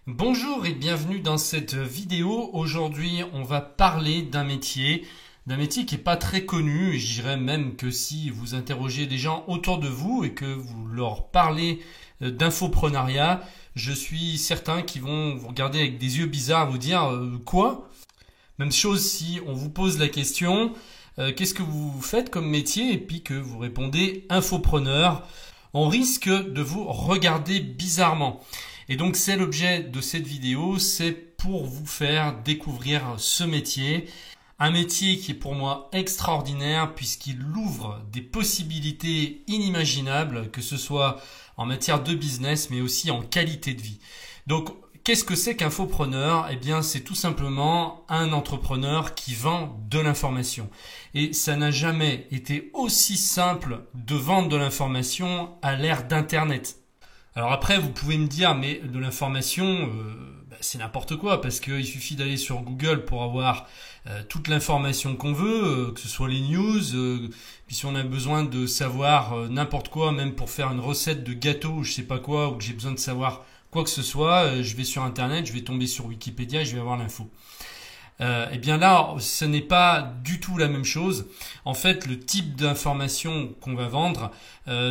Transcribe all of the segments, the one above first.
Bonjour et bienvenue dans cette vidéo. Aujourd'hui, on va parler d'un métier qui n'est pas très connu. Je dirais même que si vous interrogez des gens autour de vous et que vous leur parlez d'infoprenariat, je suis certain qu'ils vont vous regarder avec des yeux bizarres, vous dire quoi? Même chose si on vous pose la question qu'est-ce que vous faites comme métier et puis que vous répondez infopreneur, on risque de vous regarder bizarrement. Et donc c'est l'objet de cette vidéo, c'est pour vous faire découvrir ce métier. Un métier qui est pour moi extraordinaire puisqu'il ouvre des possibilités inimaginables, que ce soit en matière de business mais aussi en qualité de vie. Donc qu'est-ce que c'est qu'infopreneur? Eh bien c'est tout simplement un entrepreneur qui vend de l'information. Et ça n'a jamais été aussi simple de vendre de l'information à l'ère d'Internet. Alors après, vous pouvez me dire, mais de l'information, c'est n'importe quoi, parce qu'il suffit d'aller sur Google pour avoir toute l'information qu'on veut, que ce soit les news, puis si on a besoin de savoir n'importe quoi, même pour faire une recette de gâteau ou je sais pas quoi, ou que j'ai besoin de savoir quoi que ce soit, je vais sur Internet, je vais tomber sur Wikipédia et je vais avoir l'info. Eh bien là, ce n'est pas du tout la même chose. En fait, le type d'information qu'on va vendre,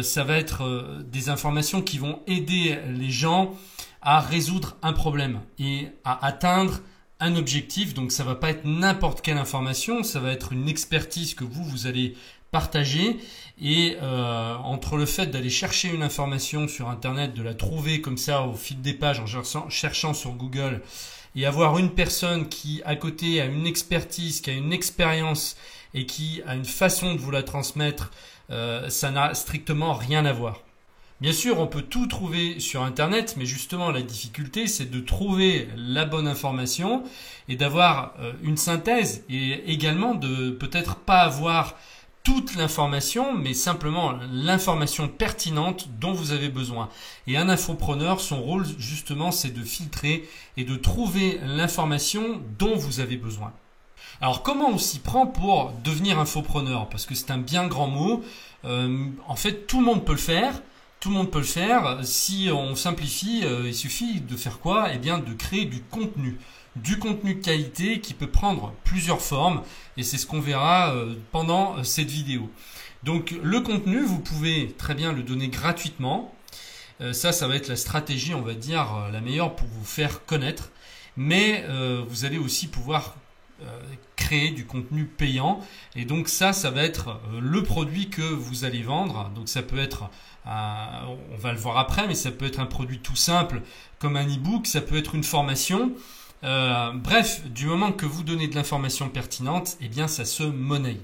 ça va être des informations qui vont aider les gens à résoudre un problème et à atteindre un objectif. Donc ça va pas être n'importe quelle information, ça va être une expertise que vous allez partager. Et entre le fait d'aller chercher une information sur Internet, de la trouver comme ça au fil des pages en cherchant sur Google, et avoir une personne qui à côté a une expertise, qui a une expérience et qui a une façon de vous la transmettre, ça n'a strictement rien à voir. Bien sûr, on peut tout trouver sur Internet, mais justement la difficulté, c'est de trouver la bonne information et d'avoir une synthèse et également de peut-être pas avoir toute l'information, mais simplement l'information pertinente dont vous avez besoin. Et un infopreneur, son rôle justement, c'est de filtrer et de trouver l'information dont vous avez besoin. Alors comment on s'y prend pour devenir infopreneur? Parce que c'est un bien grand mot. En fait, tout le monde peut le faire. Tout le monde peut le faire. Si on simplifie, il suffit de faire quoi? Eh bien, de créer du contenu. Du contenu de qualité qui peut prendre plusieurs formes et c'est ce qu'on verra pendant cette vidéo. Donc le contenu, vous pouvez très bien le donner gratuitement. Ça va être la stratégie, on va dire, la meilleure pour vous faire connaître. Mais vous allez aussi pouvoir créer du contenu payant et donc ça va être le produit que vous allez vendre. Donc ça peut être on va le voir après, mais ça peut être un produit tout simple comme un e-book, ça peut être une formation. Bref, du moment que vous donnez de l'information pertinente, eh bien ça se monnaie.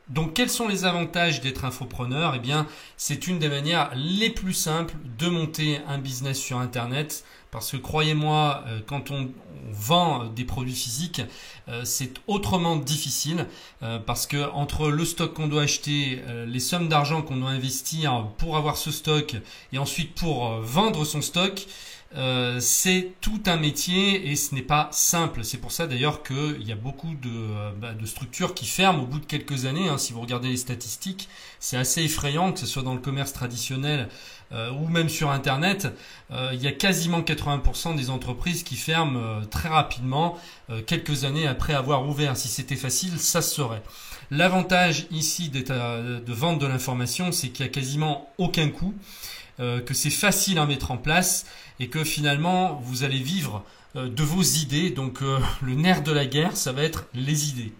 Donc quels sont les avantages d'être infopreneur? Eh bien c'est une des manières les plus simples de monter un business sur Internet. Parce que croyez-moi, quand on vend des produits physiques, c'est autrement difficile. Parce que entre le stock qu'on doit acheter, les sommes d'argent qu'on doit investir pour avoir ce stock et ensuite pour vendre son stock, c'est tout un métier et ce n'est pas simple. C'est pour ça d'ailleurs qu'il y a beaucoup de structures qui ferment au bout de quelques années. Si vous regardez les statistiques, c'est assez effrayant, que ce soit dans le commerce traditionnel ou même sur Internet. Il y a quasiment 80% des entreprises qui ferment très rapidement, quelques années après avoir ouvert. Si c'était facile, ça se saurait. L'avantage ici de vendre de l'information, c'est qu'il n'y a quasiment aucun coût. Que c'est facile à mettre en place et que finalement vous allez vivre de vos idées. Donc le nerf de la guerre, ça va être les idées.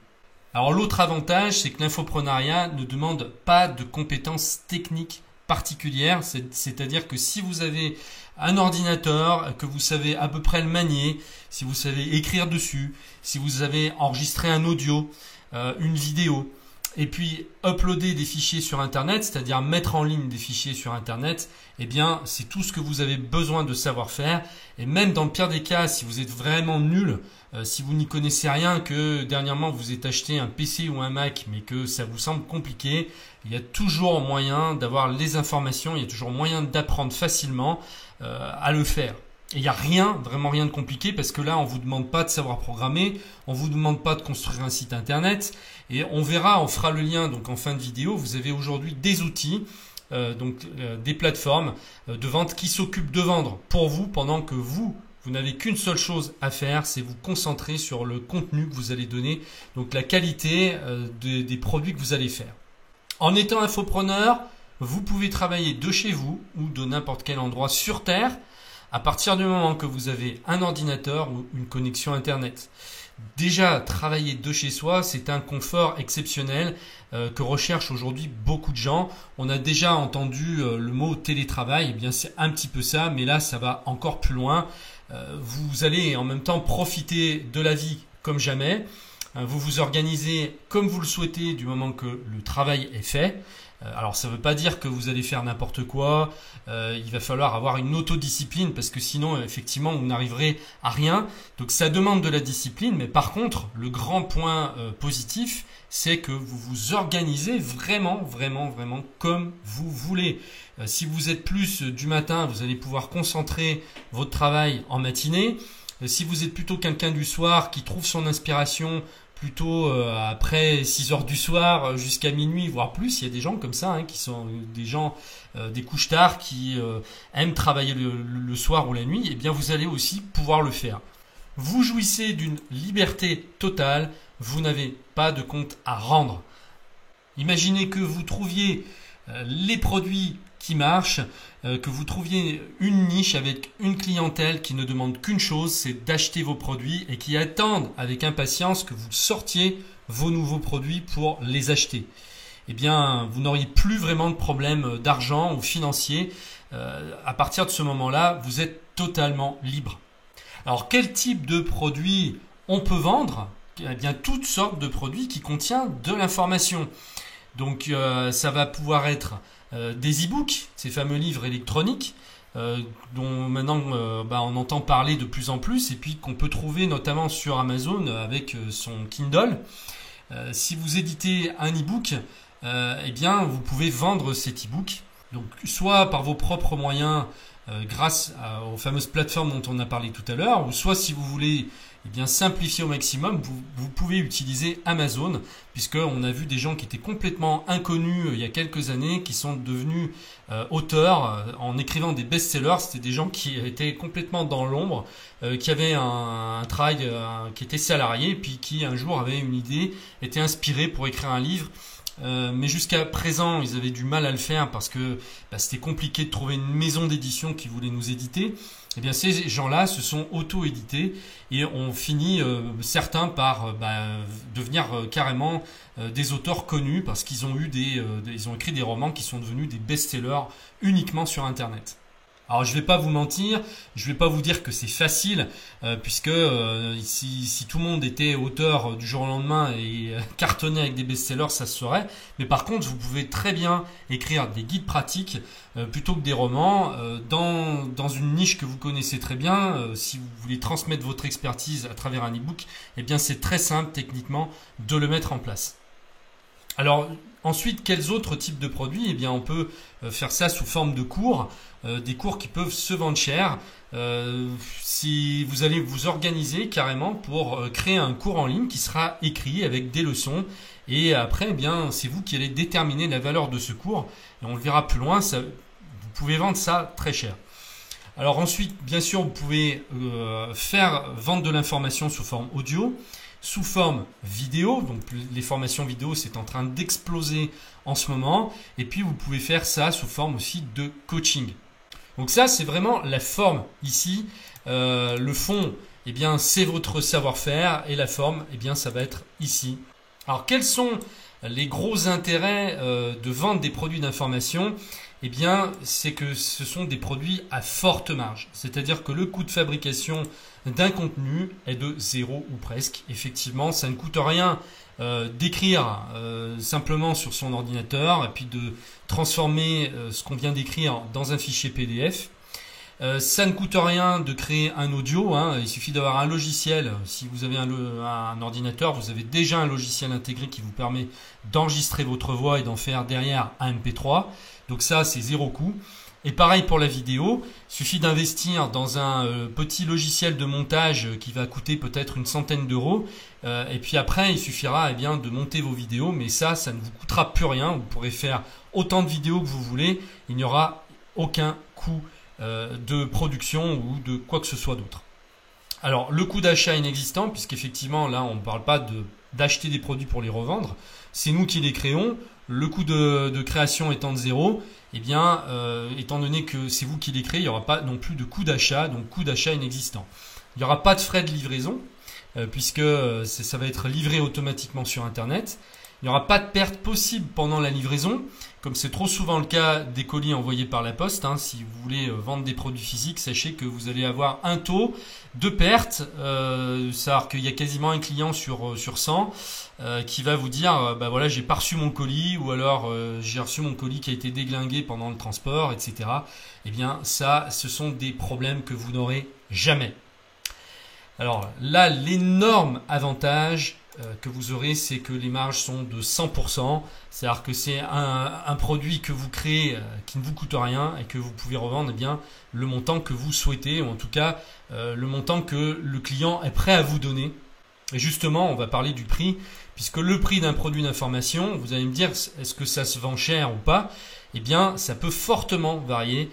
Alors l'autre avantage, c'est que l'infoprenariat ne demande pas de compétences techniques particulières, c'est-à-dire que si vous avez un ordinateur, que vous savez à peu près le manier, si vous savez écrire dessus, si vous avez enregistré un audio, une vidéo, et puis uploader des fichiers sur Internet, c'est-à-dire mettre en ligne des fichiers sur Internet, eh bien c'est tout ce que vous avez besoin de savoir faire. Et même dans le pire des cas, si vous êtes vraiment nul, si vous n'y connaissez rien, que dernièrement vous êtes acheté un PC ou un Mac, mais que ça vous semble compliqué, il y a toujours moyen d'avoir les informations, il y a toujours moyen d'apprendre facilement à le faire. Et il n'y a rien, vraiment rien de compliqué parce que là, on ne vous demande pas de savoir programmer, on ne vous demande pas de construire un site internet. Et on verra, on fera le lien donc en fin de vidéo. Vous avez aujourd'hui des outils, des plateformes de vente qui s'occupent de vendre pour vous pendant que vous Vous n'avez qu'une seule chose à faire, c'est vous concentrer sur le contenu que vous allez donner, donc la qualité des produits que vous allez faire. En étant infopreneur, vous pouvez travailler de chez vous ou de n'importe quel endroit sur Terre à partir du moment que vous avez un ordinateur ou une connexion Internet. Déjà, travailler de chez soi, c'est un confort exceptionnel que recherchent aujourd'hui beaucoup de gens. On a déjà entendu le mot télétravail, eh bien c'est un petit peu ça, mais là ça va encore plus loin. Vous allez en même temps profiter de la vie comme jamais. Vous vous organisez comme vous le souhaitez du moment que le travail est fait. Alors ça ne veut pas dire que vous allez faire n'importe quoi, il va falloir avoir une autodiscipline parce que sinon effectivement vous n'arriverez à rien. Donc ça demande de la discipline, mais par contre le grand point positif c'est que vous vous organisez vraiment comme vous voulez. Si vous êtes plus du matin, vous allez pouvoir concentrer votre travail en matinée. Si vous êtes plutôt quelqu'un du soir qui trouve son inspiration plutôt après 6 heures du soir jusqu'à minuit, voire plus. Il y a des gens comme ça, qui sont des gens des couches tard qui aiment travailler le soir ou la nuit. Eh bien, vous allez aussi pouvoir le faire. Vous jouissez d'une liberté totale. Vous n'avez pas de compte à rendre. Imaginez que vous trouviez les produits qui marchent, que vous trouviez une niche avec une clientèle qui ne demande qu'une chose, c'est d'acheter vos produits et qui attendent avec impatience que vous sortiez vos nouveaux produits pour les acheter. Eh bien, vous n'auriez plus vraiment de problème d'argent ou financier. À partir de ce moment-là, vous êtes totalement libre. Alors, quel type de produits on peut vendre ? Eh bien, toutes sortes de produits qui contiennent de l'information. Donc, ça va pouvoir être des e-books, ces fameux livres électroniques dont maintenant on entend parler de plus en plus et puis qu'on peut trouver notamment sur Amazon avec son Kindle. Si vous éditez un e-book, eh bien vous pouvez vendre cet e-book. Donc soit par vos propres moyens grâce aux fameuses plateformes dont on a parlé tout à l'heure, ou soit si vous voulez simplifier au maximum, vous pouvez utiliser Amazon, puisqu'on a vu des gens qui étaient complètement inconnus il y a quelques années, qui sont devenus auteurs en écrivant des best-sellers. C'était des gens qui étaient complètement dans l'ombre, qui avaient un travail, qui étaient salariés, puis qui un jour avaient une idée, étaient inspirés pour écrire un livre. Mais jusqu'à présent, ils avaient du mal à le faire parce que c'était compliqué de trouver une maison d'édition qui voulait nous éditer. Eh bien, ces gens-là se sont auto-édités et ont fini, certains, par devenir carrément des auteurs connus parce qu'ils ont ils ont écrit des romans qui sont devenus des best-sellers uniquement sur Internet. Alors je vais pas vous mentir, je vais pas vous dire que c'est facile, puisque si tout le monde était auteur du jour au lendemain et cartonné avec des best-sellers, ça se saurait. Mais par contre, vous pouvez très bien écrire des guides pratiques plutôt que des romans dans une niche que vous connaissez très bien. Si vous voulez transmettre votre expertise à travers un e-book, eh bien c'est très simple techniquement de le mettre en place. Alors ensuite, quels autres types de produits ? Eh bien, on peut faire ça sous forme de cours, des cours qui peuvent se vendre cher. Si vous allez vous organiser carrément pour créer un cours en ligne qui sera écrit avec des leçons, et après, eh bien, c'est vous qui allez déterminer la valeur de ce cours. Et on le verra plus loin. Vous pouvez vendre ça très cher. Alors ensuite, bien sûr, vous pouvez faire vendre de l'information sous forme audio, sous forme vidéo. Donc les formations vidéo, c'est en train d'exploser en ce moment. Et puis vous pouvez faire ça sous forme aussi de coaching. Donc ça, c'est vraiment la forme ici. Le fond, eh bien, c'est votre savoir-faire, et la forme, eh bien, ça va être ici. Alors quels sont les gros intérêts de vendre des produits d'information ? Eh bien, c'est que ce sont des produits à forte marge. C'est-à-dire que le coût de fabrication d'un contenu est de 0 ou presque. Effectivement, ça ne coûte rien d'écrire simplement sur son ordinateur et puis de transformer ce qu'on vient d'écrire dans un fichier PDF. Ça ne coûte rien de créer un audio. Il suffit d'avoir un logiciel. Si vous avez un ordinateur, vous avez déjà un logiciel intégré qui vous permet d'enregistrer votre voix et d'en faire derrière un MP3. Donc ça, c'est 0 coût. Et pareil pour la vidéo, il suffit d'investir dans un petit logiciel de montage qui va coûter peut-être une centaine d'euros. Et puis après, il suffira de monter vos vidéos. Mais ça ne vous coûtera plus rien. Vous pourrez faire autant de vidéos que vous voulez. Il n'y aura aucun coût de production ou de quoi que ce soit d'autre. Alors, le coût d'achat inexistant, puisqu'effectivement, là, on ne parle pas d'acheter des produits pour les revendre. C'est nous qui les créons. Le coût de création étant de 0, eh bien, étant donné que c'est vous qui les créez, il n'y aura pas non plus de coût d'achat, donc coût d'achat inexistant. Il n'y aura pas de frais de livraison, puisque ça va être livré automatiquement sur Internet. Il n'y aura pas de perte possible pendant la livraison, comme c'est trop souvent le cas des colis envoyés par la poste. Si vous voulez vendre des produits physiques, sachez que vous allez avoir un taux de perte. C'est-à-dire qu'il y a quasiment un client sur 100 qui va vous dire bah voilà, j'ai pas reçu mon colis, ou alors j'ai reçu mon colis qui a été déglingué pendant le transport, etc. Eh bien ça, ce sont des problèmes que vous n'aurez jamais. Alors là, l'énorme avantage que vous aurez, c'est que les marges sont de 100%. C'est-à-dire que c'est un produit que vous créez qui ne vous coûte rien et que vous pouvez revendre bien le montant que vous souhaitez, ou en tout cas le montant que le client est prêt à vous donner. Et justement, on va parler du prix, puisque le prix d'un produit d'information, vous allez me dire, est-ce que ça se vend cher ou pas? Eh bien, ça peut fortement varier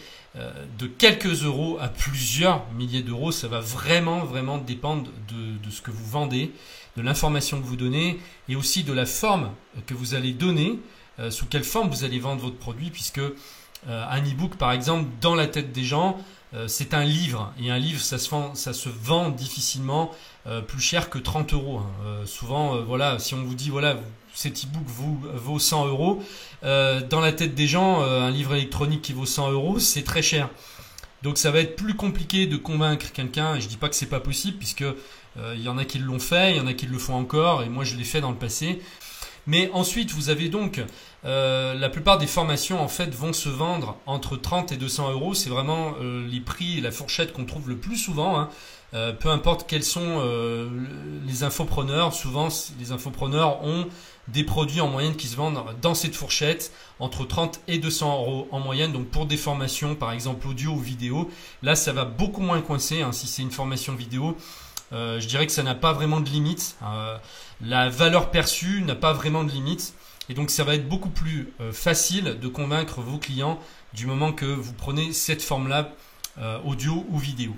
de quelques euros à plusieurs milliers d'euros. Ça va vraiment dépendre de ce que vous vendez, de l'information que vous donnez, et aussi de la forme que vous allez donner, sous quelle forme vous allez vendre votre produit, puisque un e-book, par exemple, dans la tête des gens, c'est un livre, et un livre, ça se vend difficilement plus cher que 30 euros. Souvent, voilà, si on vous dit, voilà, cet e-book vaut 100 euros, dans la tête des gens, un livre électronique qui vaut 100 euros, c'est très cher. Donc ça va être plus compliqué de convaincre quelqu'un, et je dis pas que c'est pas possible, puisque il y en a qui l'ont fait, il y en a qui le font encore, et moi je l'ai fait dans le passé. Mais ensuite, vous avez donc la plupart des formations en fait vont se vendre entre 30 et 200 euros. C'est vraiment les prix et la fourchette qu'on trouve le plus souvent. Peu importe quels sont les infopreneurs, souvent les infopreneurs ont des produits en moyenne qui se vendent dans cette fourchette entre 30 et 200 euros en moyenne. Donc pour des formations par exemple audio ou vidéo, là ça va beaucoup moins coincer. Si c'est une formation vidéo, je dirais que ça n'a pas vraiment de limite. La valeur perçue n'a pas vraiment de limite. Et donc ça va être beaucoup plus facile de convaincre vos clients du moment que vous prenez cette forme-là, audio ou vidéo.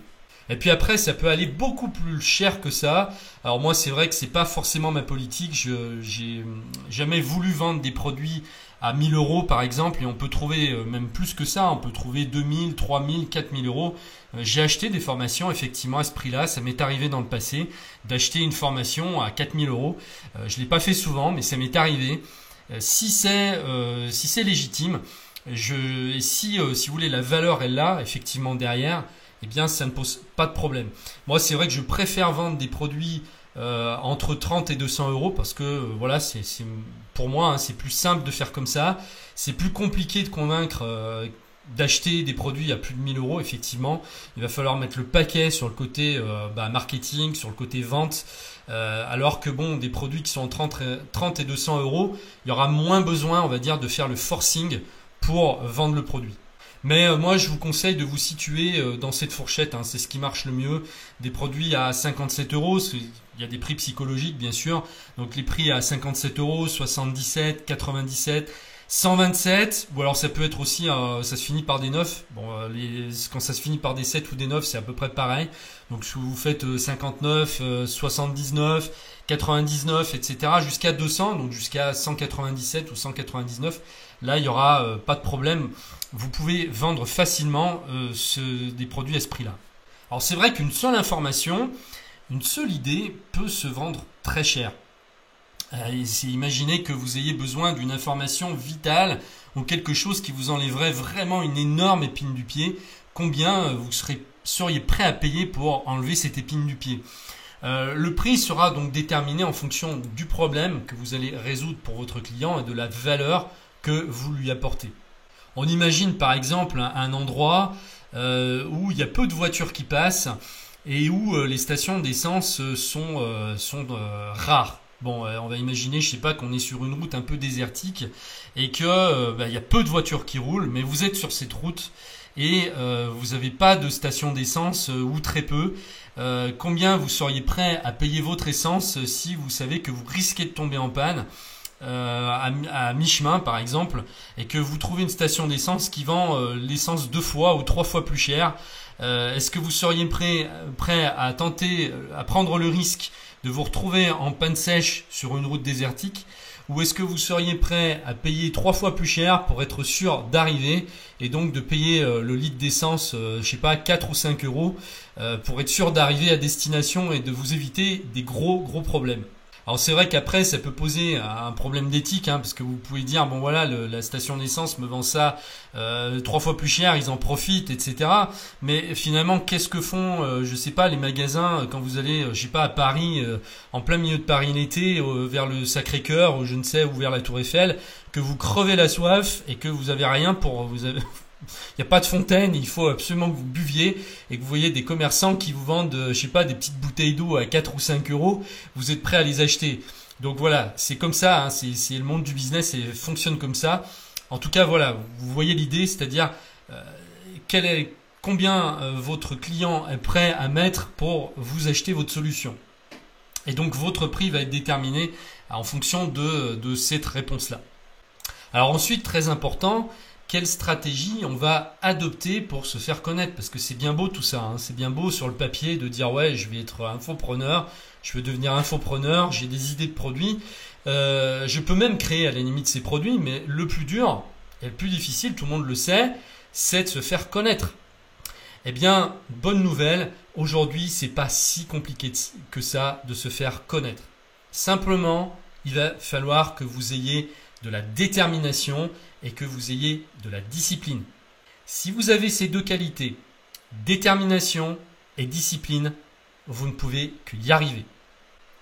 Et puis après, ça peut aller beaucoup plus cher que ça. Alors moi, c'est vrai que c'est pas forcément ma politique. J'ai jamais voulu vendre des produits à 1000 euros par exemple, et on peut trouver même plus que ça. On peut trouver 2000, 3000, 4000 euros. J'ai acheté des formations effectivement à ce prix-là. Ça m'est arrivé dans le passé d'acheter une formation à 4000 euros. Je l'ai pas fait souvent, mais ça m'est arrivé. Si c'est légitime, et si vous voulez, la valeur est là effectivement derrière, eh bien ça ne pose pas de problème. Moi, c'est vrai que je préfère vendre des produits entre 30 et 200 euros, parce que voilà, pour moi, c'est plus simple de faire comme ça. C'est plus compliqué de convaincre d'acheter des produits à plus de 1000 euros. Effectivement, il va falloir mettre le paquet sur le côté marketing, sur le côté vente. Alors que bon, des produits qui sont entre 30 et 200 euros, il y aura moins besoin, on va dire, de faire le forcing pour vendre le produit. Mais moi, je vous conseille de vous situer dans cette fourchette. C'est ce qui marche le mieux. Des produits à 57 euros, il y a des prix psychologiques, bien sûr. Donc les prix à 57 euros, 77, 97, 127. Ou alors ça peut être aussi, ça se finit par des 9. Bon, quand ça se finit par des 7 ou des 9, c'est à peu près pareil. Donc si vous faites 59, 79, 99, etc. jusqu'à 200, donc jusqu'à 197 ou 199, là il n'y aura pas de problème. Vous pouvez vendre facilement des produits à ce prix-là. Alors c'est vrai qu'une seule information, une seule idée peut se vendre très cher. Imaginez que vous ayez besoin d'une information vitale ou quelque chose qui vous enlèverait vraiment une énorme épine du pied. Combien vous seriez prêt à payer pour enlever cette épine du pied? Le prix sera donc déterminé en fonction du problème que vous allez résoudre pour votre client et de la valeur que vous lui apportez. On imagine par exemple un endroit où il y a peu de voitures qui passent et où les stations d'essence sont rares. Bon, on va imaginer, je sais pas, qu'on est sur une route un peu désertique et que il y a peu de voitures qui roulent, mais vous êtes sur cette route et vous n'avez pas de station d'essence ou très peu. Combien vous seriez prêt à payer votre essence si vous savez que vous risquez de tomber en panne à mi-chemin par exemple, et que vous trouvez une station d'essence qui vend l'essence 2 fois ou 3 fois plus cher, Est-ce que vous seriez prêt à tenter, à prendre le risque de vous retrouver en panne sèche sur une route désertique? Ou est-ce que vous seriez prêt à payer 3 fois plus cher pour être sûr d'arriver et donc de payer le litre d'essence, je sais pas, 4 ou 5 euros pour être sûr d'arriver à destination et de vous éviter des gros problèmes? Alors c'est vrai qu'après ça peut poser un problème d'éthique, parce que vous pouvez dire bon voilà, la station d'essence me vend ça 3 fois plus cher, ils en profitent, etc. Mais finalement qu'est-ce que font, je sais pas, les magasins quand vous allez, je sais pas, à Paris, en plein milieu de Paris l'été, vers le Sacré-Cœur ou je ne sais, ou vers la Tour Eiffel, que vous crevez la soif et que vous avez rien pour il n'y a pas de fontaine, il faut absolument que vous buviez et que vous voyez des commerçants qui vous vendent, je sais pas, des petites bouteilles d'eau à 4 ou 5 euros, vous êtes prêt à les acheter. Donc voilà, c'est comme ça, c'est le monde du business et fonctionne comme ça. En tout cas, voilà, vous voyez l'idée, c'est-à-dire combien votre client est prêt à mettre pour vous acheter votre solution. Et donc votre prix va être déterminé en fonction de cette réponse-là. Alors ensuite, très important, quelle stratégie on va adopter pour se faire connaître? Parce que c'est bien beau tout ça, c'est bien beau sur le papier de dire ouais, je vais être infopreneur, je veux devenir infopreneur, j'ai des idées de produits. Je peux même créer à la limite ces produits, mais le plus dur et le plus difficile, tout le monde le sait, c'est de se faire connaître. Eh bien, bonne nouvelle, aujourd'hui c'est pas si compliqué que ça de se faire connaître. Simplement, il va falloir que vous ayez de la détermination et que vous ayez de la discipline. Si vous avez ces deux qualités, détermination et discipline, vous ne pouvez qu'y arriver.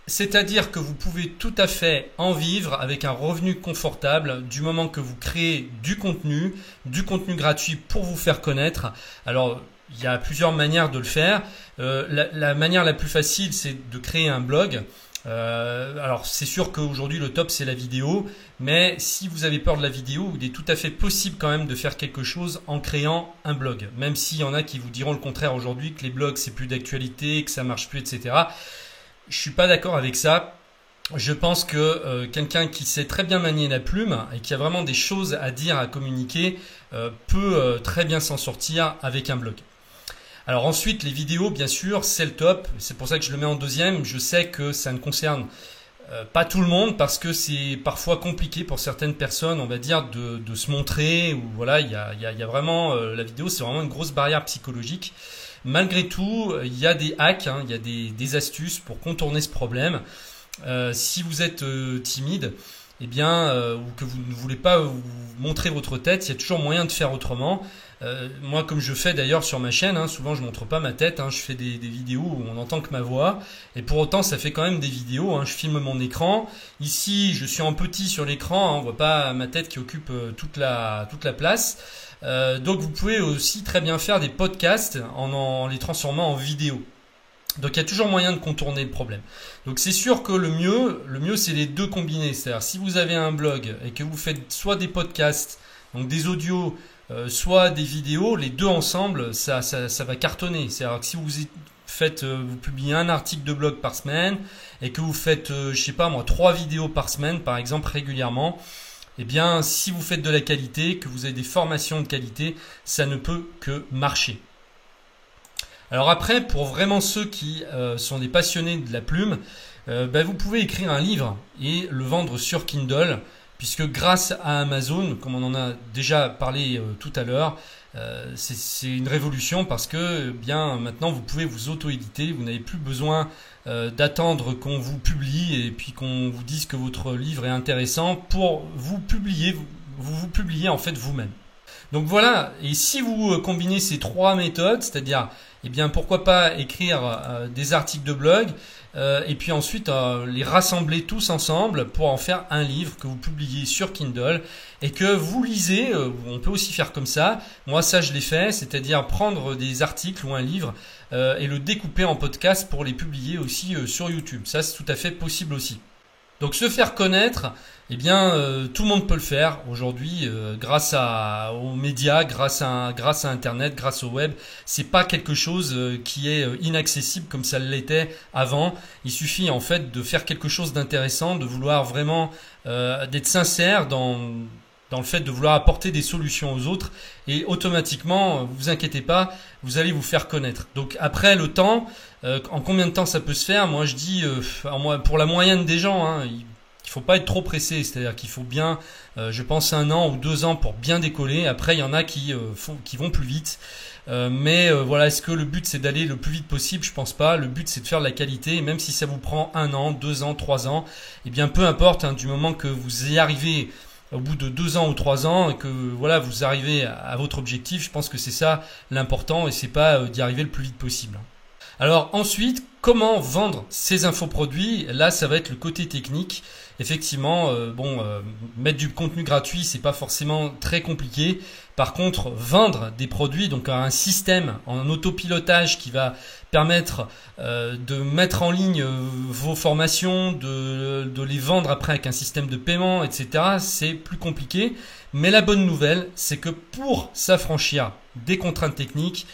C'est-à-dire que vous pouvez tout à fait en vivre avec un revenu confortable du moment que vous créez du contenu gratuit pour vous faire connaître. Alors, il y a plusieurs manières de le faire. La manière la plus facile, c'est de créer un blog. Alors c'est sûr qu'aujourd'hui le top c'est la vidéo, mais si vous avez peur de la vidéo, il est tout à fait possible quand même de faire quelque chose en créant un blog, même s'il y en a qui vous diront le contraire aujourd'hui, que les blogs c'est plus d'actualité, que ça marche plus, etc. Je suis pas d'accord avec ça. Je pense que quelqu'un qui sait très bien manier la plume et qui a vraiment des choses à dire, à communiquer, peut très bien s'en sortir avec un blog. Alors ensuite, les vidéos, bien sûr, c'est le top. C'est pour ça que je le mets en deuxième. Je sais que ça ne concerne pas tout le monde parce que c'est parfois compliqué pour certaines personnes, on va dire, de se montrer. Ou voilà, il y a vraiment la vidéo, c'est vraiment une grosse barrière psychologique. Malgré tout, il y a des hacks, il y a des astuces pour contourner ce problème. Si vous êtes timide, ou que vous ne voulez pas vous montrer votre tête, il y a toujours moyen de faire autrement. Moi, comme je fais d'ailleurs sur ma chaîne, souvent je montre pas ma tête, je fais des vidéos où on n'entend que ma voix, et pour autant ça fait quand même des vidéos. Je filme mon écran. Ici, je suis en petit sur l'écran, on voit pas ma tête qui occupe toute la place. Donc vous pouvez aussi très bien faire des podcasts en les transformant en vidéo. Donc il y a toujours moyen de contourner le problème. Donc c'est sûr que le mieux c'est les deux combinés. C'est-à-dire si vous avez un blog et que vous faites soit des podcasts, donc des audios, soit des vidéos, les deux ensemble, ça va cartonner. C'est-à-dire que si vous publiez un article de blog par semaine et que vous faites, je sais pas moi, 3 vidéos par semaine par exemple régulièrement, eh bien si vous faites de la qualité, que vous avez des formations de qualité, ça ne peut que marcher. Alors après, pour vraiment ceux qui sont des passionnés de la plume, vous pouvez écrire un livre et le vendre sur Kindle, puisque grâce à Amazon, comme on en a déjà parlé tout à l'heure, c'est une révolution parce que maintenant vous pouvez vous auto-éditer, vous n'avez plus besoin d'attendre qu'on vous publie et puis qu'on vous dise que votre livre est intéressant pour vous publier en fait vous-même. Donc voilà, et si vous combinez ces 3 méthodes, c'est-à-dire pourquoi pas écrire des articles de blog et puis ensuite les rassembler tous ensemble pour en faire un livre que vous publiez sur Kindle et que vous lisez. On peut aussi faire comme ça. Moi ça je l'ai fait, c'est-à-dire prendre des articles ou un livre et le découper en podcast pour les publier aussi sur YouTube. Ça c'est tout à fait possible aussi. Donc se faire connaître, tout le monde peut le faire aujourd'hui grâce aux médias, grâce à Internet, grâce au web. C'est pas quelque chose qui est inaccessible comme ça l'était avant. Il suffit en fait de faire quelque chose d'intéressant, de vouloir vraiment d'être sincère dans dans le fait de vouloir apporter des solutions aux autres et automatiquement, vous inquiétez pas, vous allez vous faire connaître. Donc après le temps, en combien de temps ça peut se faire? Moi je dis, pour la moyenne des gens, hein, il faut pas être trop pressé, c'est-à-dire qu'il faut bien, je pense 1 an ou 2 ans pour bien décoller. Après il y en a qui vont plus vite. Mais voilà, est-ce que le but c'est d'aller le plus vite possible? Je pense pas. Le but c'est de faire de la qualité, et même si ça vous prend 1 an, 2 ans, 3 ans, eh bien peu importe, hein, du moment que vous y arrivez au bout de 2 ans ou 3 ans et que voilà vous arrivez à votre objectif, je pense que c'est ça l'important et c'est pas d'y arriver le plus vite possible. Alors ensuite, comment vendre ces infoproduits? Là, ça va être le côté technique. Effectivement, mettre du contenu gratuit, c'est pas forcément très compliqué. Par contre, vendre des produits, donc un système en autopilotage qui va permettre de mettre en ligne vos formations, de les vendre après avec un système de paiement, etc., c'est plus compliqué. Mais la bonne nouvelle, c'est que pour s'affranchir des contraintes techniques,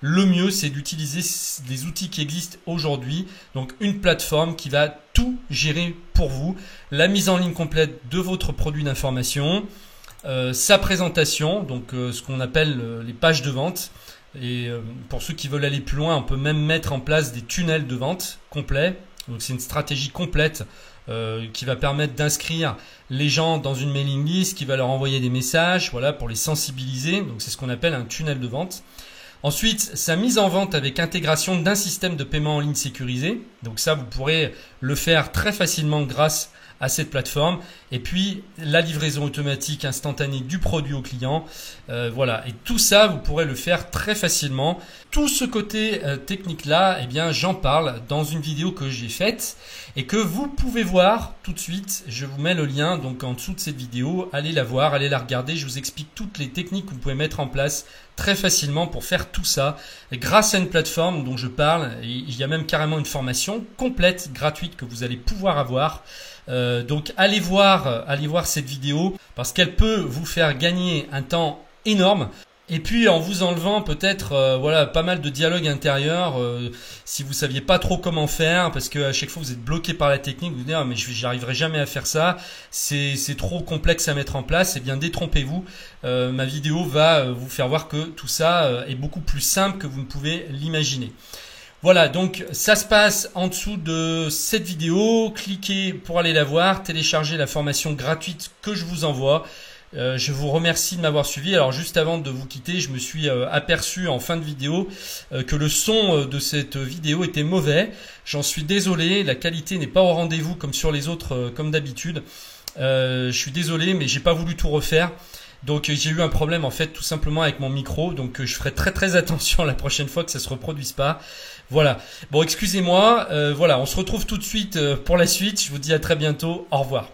le mieux, c'est d'utiliser les outils qui existent aujourd'hui. Donc, une plateforme qui va tout gérer pour vous. La mise en ligne complète de votre produit d'information, sa présentation, donc ce qu'on appelle les pages de vente. Et pour ceux qui veulent aller plus loin, on peut même mettre en place des tunnels de vente complets. Donc, c'est une stratégie complète qui va permettre d'inscrire les gens dans une mailing list, qui va leur envoyer des messages, voilà, pour les sensibiliser. Donc, c'est ce qu'on appelle un tunnel de vente. Ensuite, sa mise en vente avec intégration d'un système de paiement en ligne sécurisé. Donc ça, vous pourrez le faire très facilement grâce à cette plateforme. Et puis, la livraison automatique instantanée du produit au client. Voilà. Et tout ça, vous pourrez le faire très facilement. Tout ce côté technique-là, eh bien, j'en parle dans une vidéo que j'ai faite et que vous pouvez voir tout de suite. Je vous mets le lien donc en dessous de cette vidéo. Allez la voir, allez la regarder. Je vous explique toutes les techniques que vous pouvez mettre en place très facilement pour faire tout ça. Et grâce à une plateforme dont je parle, il y a même carrément une formation complète, gratuite que vous allez pouvoir avoir. Donc allez voir cette vidéo parce qu'elle peut vous faire gagner un temps énorme. Et puis en vous enlevant peut-être pas mal de dialogue intérieur si vous saviez pas trop comment faire, parce que à chaque fois vous êtes bloqué par la technique, vous vous dites mais j'arriverai jamais à faire ça, c'est trop complexe à mettre en place. Eh bien détrompez-vous, ma vidéo va vous faire voir que tout ça est beaucoup plus simple que vous ne pouvez l'imaginer. Voilà, donc ça se passe en dessous de cette vidéo. Cliquez pour aller la voir, téléchargez la formation gratuite que je vous envoie. Je vous remercie de m'avoir suivi. Alors juste avant de vous quitter, je me suis aperçu en fin de vidéo que le son de cette vidéo était mauvais. J'en suis désolé, la qualité n'est pas au rendez-vous comme sur les autres comme d'habitude. Je suis désolé, mais j'ai pas voulu tout refaire. Donc j'ai eu un problème en fait tout simplement avec mon micro. Donc je ferai très attention la prochaine fois que ça se reproduise pas. Voilà. Bon, excusez-moi. Voilà, on se retrouve tout de suite pour la suite. Je vous dis à très bientôt. Au revoir.